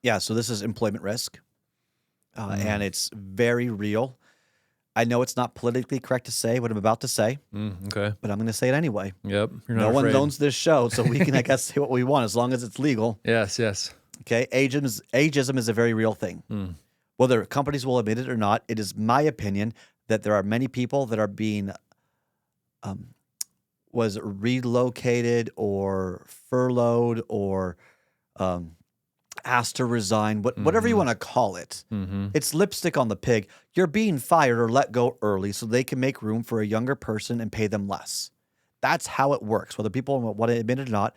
Yeah, so this is employment risk, and it's very real. I know it's not politically correct to say what I'm about to say, Okay. but I'm going to say it anyway. Yep. You're No not one afraid. owns this show, so we can, I guess, say what we want as long as it's legal. Yes. Yes. Okay, ageism is a very real thing. Whether companies will admit it or not, it is my opinion that there are many people that are being was relocated or furloughed or asked to resign, whatever you want to call it. It's lipstick on the pig. You're being fired or let go early so they can make room for a younger person and pay them less. That's how it works, whether people want to admit it or not.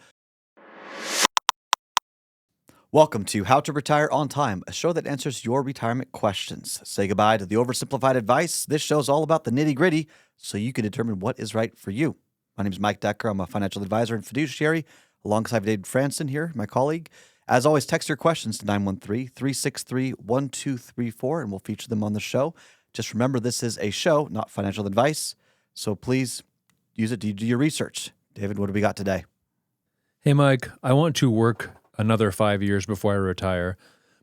Welcome to How to Retire on Time, a show that answers your retirement questions. Say goodbye to the oversimplified advice. This show's all about the nitty gritty so you can determine what is right for you. My name is Mike Decker. I'm a financial advisor and fiduciary alongside David Franson here, my colleague. As always, text your questions to 913-363-1234 and we'll feature them on the show. Just remember, this is a show, not financial advice. So please use it to do your research. David, what do we got today? Hey, Mike, I want to work another 5 years before I retire,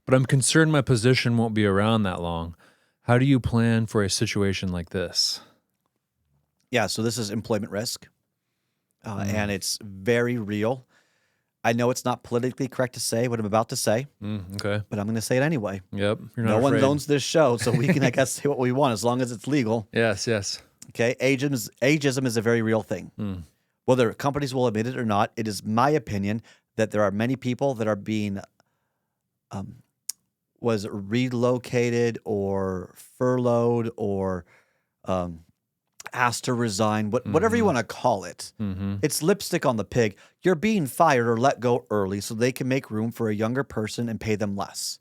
but I'm concerned my position won't be around that long. How do you plan for a situation like this? Yeah, so this is employment risk, and it's very real. I know it's not politically correct to say what I'm about to say, Okay. but I'm going to say it anyway. Yep. You're No not one afraid. owns this show, so we can, I guess, say what we want as long as it's legal. Yes. Yes. Okay, ageism is a very real thing. Whether companies will admit it or not, it is my opinion that there are many people that are being was relocated or furloughed or asked to resign, whatever you want to call it. It's lipstick on the pig. You're being fired or let go early so they can make room for a younger person and pay them less.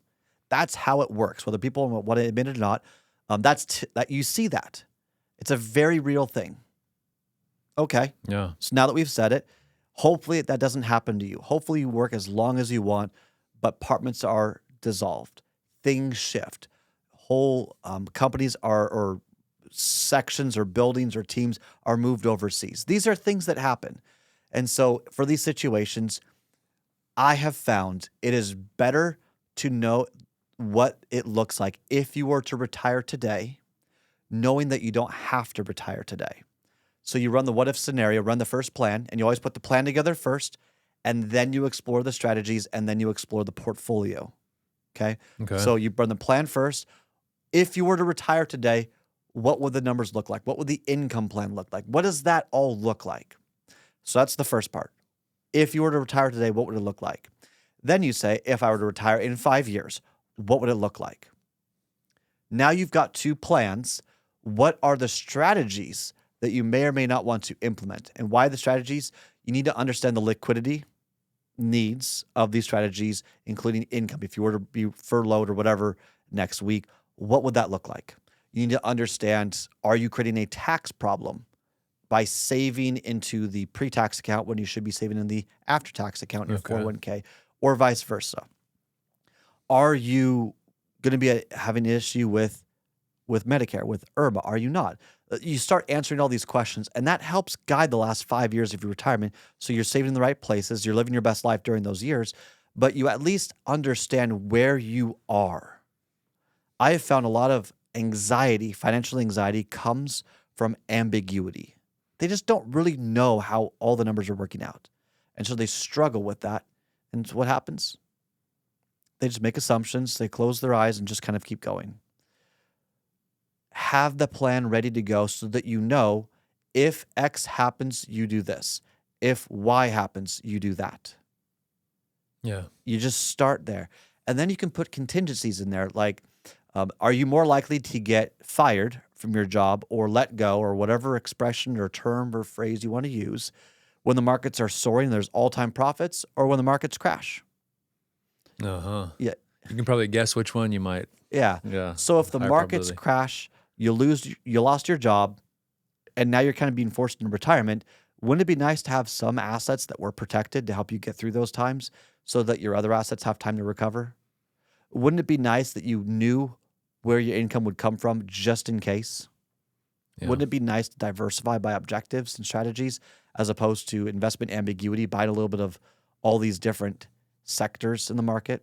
That's how it works, whether people want to admit it or not. That you see that. It's a very real thing. Okay. Yeah. So now that we've said it, hopefully that doesn't happen to you. Hopefully you work as long as you want, but departments are dissolved. Things shift. Whole companies or sections or buildings or teams are moved overseas. These are things that happen. And so for these situations, I have found it is better to know what it looks like if you were to retire today, knowing that you don't have to retire today. So you run the what if scenario, run the first plan, and you always put the plan together first, and then you explore the strategies, and then you explore the portfolio. Okay. Okay. So you run the plan first. If you were to retire today, what would the numbers look like? What would the income plan look like? What does that all look like? So that's the first part. If you were to retire today, what would it look like? Then you say, if I were to retire in 5 years, what would it look like? Now you've got two plans. What are the strategies that you may or may not want to implement? And why the strategies? You need to understand the liquidity needs of these strategies, including income. If you were to be furloughed or whatever next week, what would that look like? You need to understand, are you creating a tax problem by saving into the pre-tax account when you should be saving in the after-tax account in your 401k, or vice versa? Are you going to be having an issue with Medicare, with IRMA? Are you not? You start answering all these questions, and that helps guide the last 5 years of your retirement. So you're saving in the right places, you're living your best life during those years, but you at least understand where you are. I have found a lot of anxiety, financial anxiety, comes from ambiguity. They just don't really know how all the numbers are working out. And so they struggle with that. And so what happens? They just make assumptions, they close their eyes and just kind of keep going. Have the plan ready to go so that you know if X happens, you do this. If Y happens, you do that. Yeah. You just start there. And then you can put contingencies in there like, are you more likely to get fired from your job or let go or whatever expression or term or phrase you want to use when the markets are soaring and there's all-time profits, or when the markets crash? Uh-huh. Yeah. You can probably guess which one you might. Yeah. Yeah. So if the Higher markets probability. crash, you lost your job, and now you're kind of being forced into retirement, wouldn't it be nice to have some assets that were protected to help you get through those times so that your other assets have time to recover? Wouldn't it be nice that you knew where your income would come from just in case? Yeah. Wouldn't it be nice to diversify by objectives and strategies as opposed to investment ambiguity, buying a little bit of all these different sectors in the market?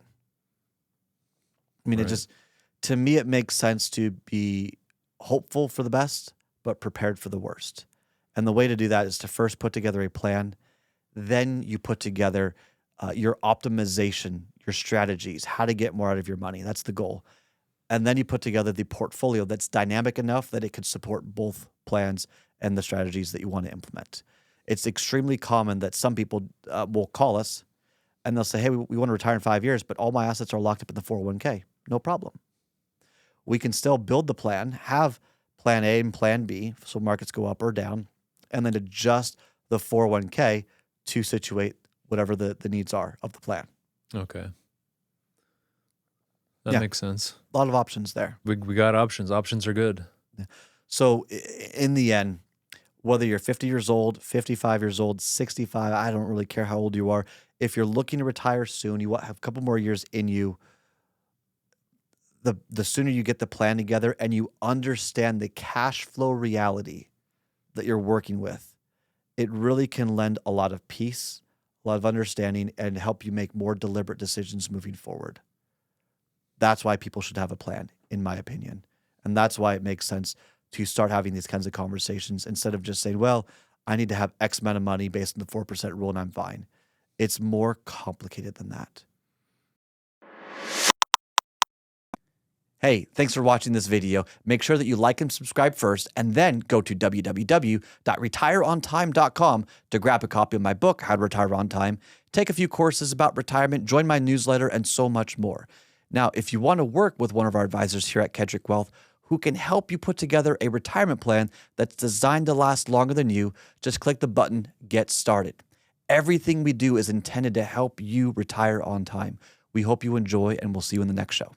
I mean, it Right. just, to me, it makes sense to be hopeful for the best, but prepared for the worst. And the way to do that is to first put together a plan. Then you put together your optimization, your strategies, how to get more out of your money. That's the goal. And then you put together the portfolio that's dynamic enough that it could support both plans and the strategies that you want to implement. It's extremely common that some people will call us and they'll say, hey, we want to retire in 5 years, but all my assets are locked up in the 401k. No problem. We can still build the plan, have plan A and plan B, so markets go up or down, and then adjust the 401k to situate whatever the needs are of the plan. Okay. That Yeah. makes sense. A lot of options there. We got options. Options are good. So in the end, whether you're 50 years old, 55 years old, 65, I don't really care how old you are. If you're looking to retire soon, you have a couple more years in you, the sooner you get the plan together and you understand the cash flow reality that you're working with, it really can lend a lot of peace, a lot of understanding, and help you make more deliberate decisions moving forward. That's why people should have a plan, in my opinion. And that's why it makes sense to start having these kinds of conversations instead of just saying, well, I need to have X amount of money based on the 4% rule and I'm fine. It's more complicated than that. Hey, thanks for watching this video. Make sure that you like and subscribe first, and then go to www.retireontime.com to grab a copy of my book, How to Retire on Time, take a few courses about retirement, join my newsletter, and so much more. Now, if you want to work with one of our advisors here at Kedrick Wealth, who can help you put together a retirement plan that's designed to last longer than you, just click the button, Get Started. Everything we do is intended to help you retire on time. We hope you enjoy, and we'll see you in the next show.